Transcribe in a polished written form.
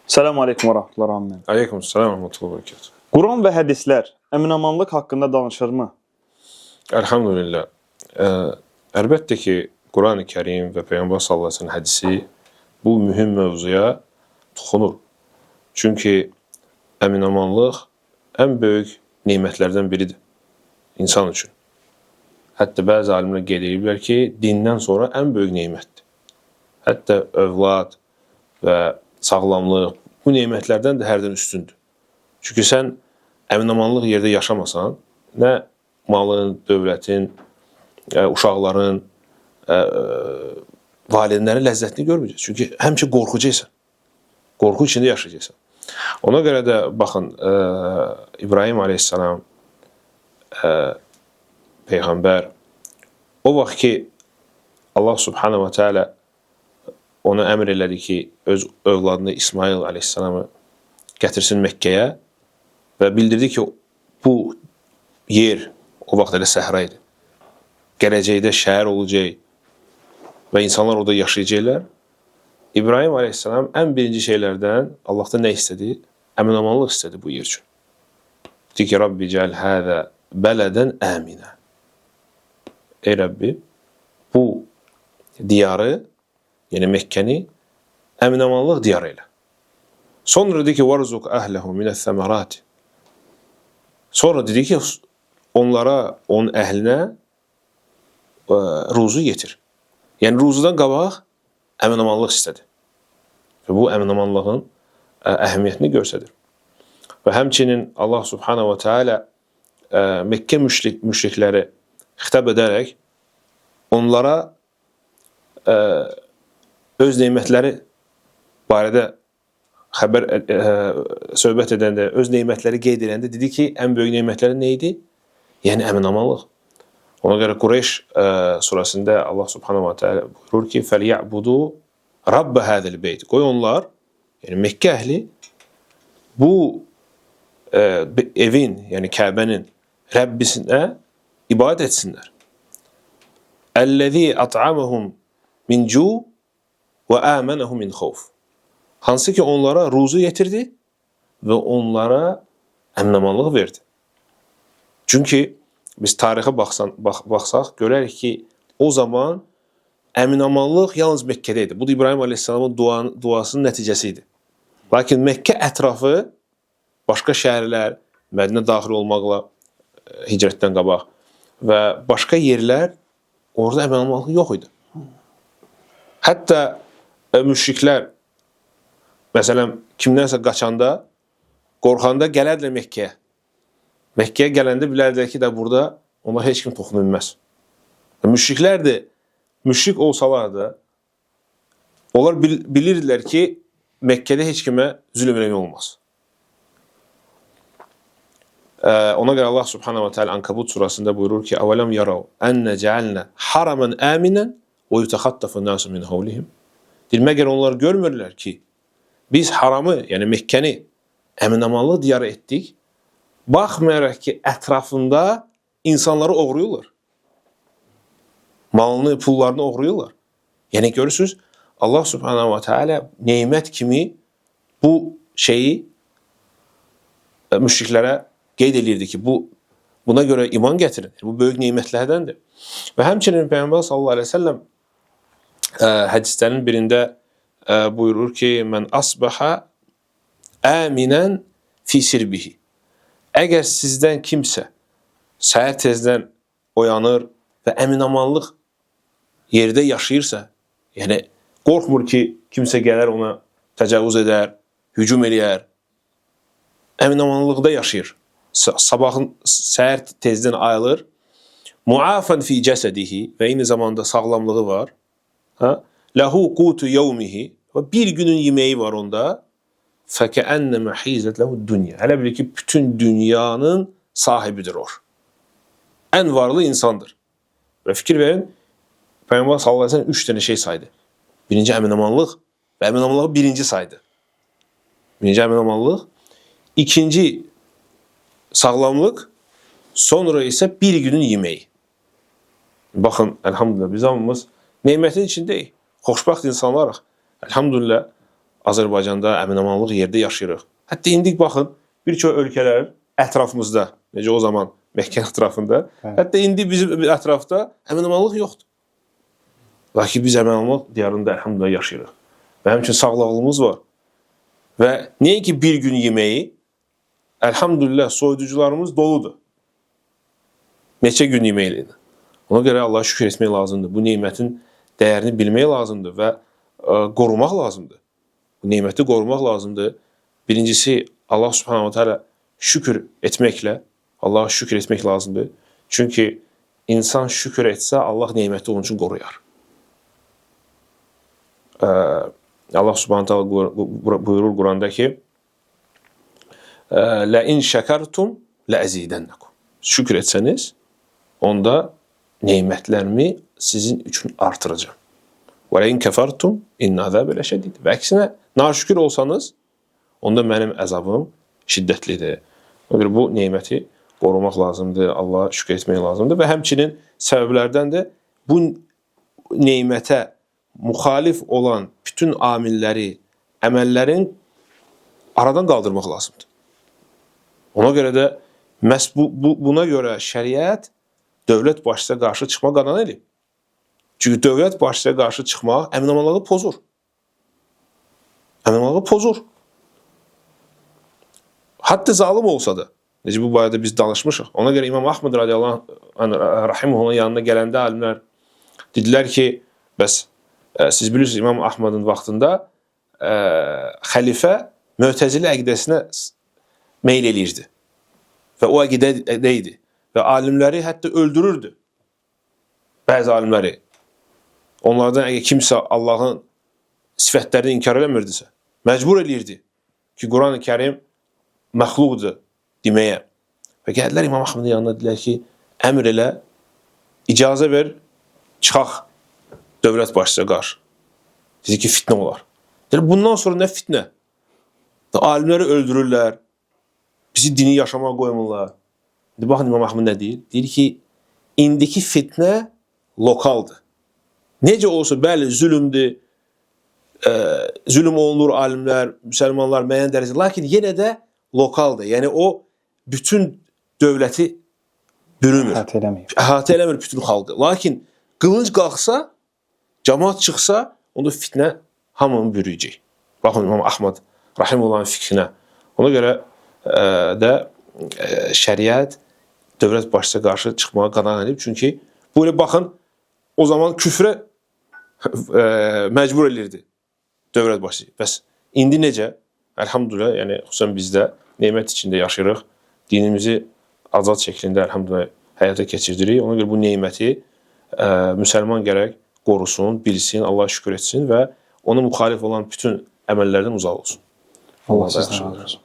Selamun Aleyküm ve Rahmetullahi Rahmet. Aleykümselam ve rahmetullahi ve berekatuhu. Quran və hədislər əminamanlıq haqqında danışırmı? Elhamdülillah. Əlbəttə ki, Quran-ı Kerim və Peyğəmbər sallallahu əleyhi və səlləm hədisi bu mühüm mövzuya toxunur. Çünki əminamanlıq ən böyük nemətlərdən biridir insan üçün. Hətta bəzi alimlər qeyd edirlər ki, dindən sonra ən böyük nemətdir. Hətta övlad və sağlamlıq bu nemətlərdən də hərdən üstündür. Çünki sən əminamanlıq yerdə yaşamasan, nə malın, dövlətin, uşaqların, valideynlərin ləzzətini görməyəcəksən. Çünki həmişə qorxucaysan. Qorxu içində yaşayacaqsan. Ona görə də baxın, İbrahim aleyhissalam Peyğəmbər o vaxt ki Allah subhanahu wa ta'ala ona əmr elədi ki, öz övladını İsmail aleyhissalamı gətirsin Məkkəyə və bildirdi ki, bu yer o vaxt elə səhra idi. Gələcəkdə şəhər olacaq və insanlar orada yaşayacaqlar. İbrahim aleyhissalam ən birinci şeylərdən Allah'tan nə istədi? Əminamanlıq istədi bu yer üçün. Dedi ki, Rabbi cəl həzə bələdən əminə. Ey Rabbi, bu diyarı, yəni Məkkəni əminamanlıq diyarı elə. Sonra dedi ki, وَرْزُقْ أَهْلَهُ مِنَ الثَّمَرَاتِ. Sonra dedi ki, onlara, onun əhlinə ruzu yetir. Yəni ruzudan qabaq əminamanlıq istədi. Və bu əminamanlığın əhəmiyyətini göstərir. Və həmçinin Allah subhanahu wa ta'ala Məkkə müşrikləri xitab edərək onlara öz nemətləri barədə söhbət edəndə, öz nemətləri qeyd edəndə dedi ki, ən böyük nemətləri nə idi? Yəni əminamanlıq. Ona görə Qureyş surəsində Allah subhanahu wa ta'ala buyurur ki, فَلْيَعْبُدُوا رَبَّ هَذَا الْبَيْتِ. Qoy onlar, yəni Məkkə əhli bu evin, yəni Kəbənin Rəbbisinə ibadət etsinlər. اَلَّذ۪ي أَطْعَمَهُمْ min cu və əmənəhum min xawf. Hansı ki onlara ruzu yetirdi və onlara əminamanlıq verdi. Çünki biz tarixə baxsaq görərik ki, o zaman əminamanlıq yalnız Məkkədə idi. Bu da İbrahim aleyhissalamın duasının nəticəsi idi. Lakin Məkkə ətrafı başqa şəhərlər, Mədinə daxil olmaqla hicrətdən qabaq və başqa yerlər orada əminamanlıq yox idi. Hətta müşriklər, məsələn, kimdənsə qaçanda, qorxanda gələrdilər Məkkəyə. Məkkəyə gələndə bilərdilər ki, burada onlar heç kim toxuna bilməz. Müşriklər də, müşrik olsalar da, onlar bilirdilər ki, Məkkədə heç kimə zülm eləmək olmaz. Ona görə Allah subhanahu wa ta'ala Ankabut surasında buyurur ki, أَوَلَمْ يَرَوْا أَنَّ جَعَلْنَا حَرَمًا آمِنًا وَيُتَخَطَّفُ النَّاسُ مِنْ حَوْلِهِمْ. Məgər onlar görmürlər ki, biz haramı, yəni Məkkəni əminamanlıq diyarı etdik, baxmayaraq ki, ətrafında insanları oğruyurlar. Malını, pullarını oğruyurlar. Yəni görürsünüz, Allah subhanahu wa ta'ala neymət kimi bu şeyi müşriklərə qeyd edirdi ki, buna görə iman gətirin. Bu böyük neymətlərdəndir. Və həmçinin Peyğəmbər sallallahu əleyhi və səlləm hədislərin birində buyurur ki, mən asbaha əminən fi sirbihi. Əgər sizdən kimsə səhər tezdən oyanır və əminamanlıq yerdə yaşayırsa, yəni qorxmur ki, kimsə gələr ona təcavüz edər, hücum eləyər, əminamanlıqda yaşayır. Sabahın səhər tezdən ayılır, muafən fi cəsədihi və eyni zamanda sağlamlığı var. Ləhu qutu yevmihi və bir günün yeməyi var onda. Fəkəənnəmə hizət ləhu dünya. Hələ bilir ki, bütün dünyanın sahibidir o. Ən varlı insandır. Və fikir verin, Peyğəmbər sallallahu əleyhi və səlləm 3 dənə şey saydı. Birinci əminamanlıq və əminamanlığı birinci saydı. Birinci əminamanlıq, ikinci sağlamlıq, sonra isə bir günün yeməyi. Baxın, əlhamdülillah, biz hamımız neymətin içindəyik. Xoşbəxt insanlarıq. Elhamdülillah, Azərbaycanda əmin-amanlıq yerdə yaşayırıq. Hətta indi baxın, bir çox ölkələr ətrafımızda, necə o zaman Məkkənin ətrafında, hətta indi bizim ətrafda əmin-amanlıq yoxdur. Lakin biz əmin-amanlıq diyarında əlhamdülillah yaşayırıq. Və həmçinin sağlamlığımız var. Və nəinki bir gün yeməyi, əlhamdülillah soyuducularımız doludur. Neçə gün yeməklidir. Ona görə Allah'a şükür etmək lazımdır. Bu nemətin dəyərini bilmək lazımdır və qorumaq lazımdır. Bu neməti qorumaq lazımdır. Birincisi, Allah subhanahu wa ta'ala şükür etməklə, Allah'a şükür etmək lazımdır. Çünki insan şükür etsə, Allah neməti onun üçün qoruyar. Allah subhanahu wa ta'ala buyurur Quranda ki, لَاِنْ شَكَرْتُمْ لَأَزِيدَنَّكُمْ Şükür etsəniz, onda nemətlərimi sizin üçün artıracağım. وَلَاِنْ كَفَرْتُمْ اِنَّ عَذَابَ لَشَدِيدٍ Və əksinə, naşükür olsanız, onda mənim əzabım şiddətlidir. O görə bu neməti qorumaq lazımdır, Allah'a şükür etmək lazımdır və həmçinin səbəblərdən də bu nemətə müxalif olan bütün amilləri, əməllərin aradan qaldırmaq lazımdır. Ona görə də məhz buna görə şəriət dövlət başçısına qarşı çıxma qadağan edib. Çünki dövlət başçısına qarşı çıxmaq əmin-amanlığı pozur. Əmin-amanlığı pozur. Hatta zalim olsa da, necə bu barədə biz danışmışıq. Ona görə İmam Ahmed radiyallahu rahimuhunun yanına gələndə alimlər dedilər ki, bəs siz bilirsiniz İmam Ahmedin vaxtında xəlifə Mötəzili əqidəsinə meyl eləyirdi. Və o əqidə idi. Və alimləri hətta öldürürdü. Bəzi alimləri. Onlardan əgər kimsə Allahın sifətlərini inkar eləmirdisə, məcbur eləyirdi ki, Quran-ı Kərim məxluqdur deməyə. Və gəldilər İmam Ahmedin yanına dedilər ki, əmr elə, icazə ver, çıxaq dövlət başçısına qarşı. Dedi ki, fitnə olar. Deyir, bundan sonra nə fitnə? Alimləri öldürürlər, bizi dini yaşamağa qoymurlar. Baxın İmam Ahmed nə deyir? Deyir ki, indiki fitnə lokaldır. Necə olsa, bəli, zülümdür, zülüm olunur alimlər, müsəlmanlar müəyyən dərəcədə, lakin yenə də lokaldır. Yəni o bütün dövləti bürümür. Əhatə eləmir bütün xalqı. Lakin qılınc qalxsa, cəmaat çıxsa, onda fitnə hamını bürüyəcək. Baxın İmam Ahmed rahimullahın fikrinə. Ona görə də şəriət dövlət başçısına qarşı çıxmağa qadağan edib. Çünki bu ilə baxın, o zaman küfrə məcbur elirdi dövlət başçısı. Bəs indi necə? Əlhamdülillah, yəni xüsusən bizdə nemət içində yaşayırıq. Dinimizi azad şəklində əlhamdülillah həyata keçirdirik. Ona görə bu neməti müsəlman gərək qorusun, bilsin, Allah'a şükür etsin və ona müxalif olan bütün əməllərdən uzaq olsun. Allah sizdən razı olsun.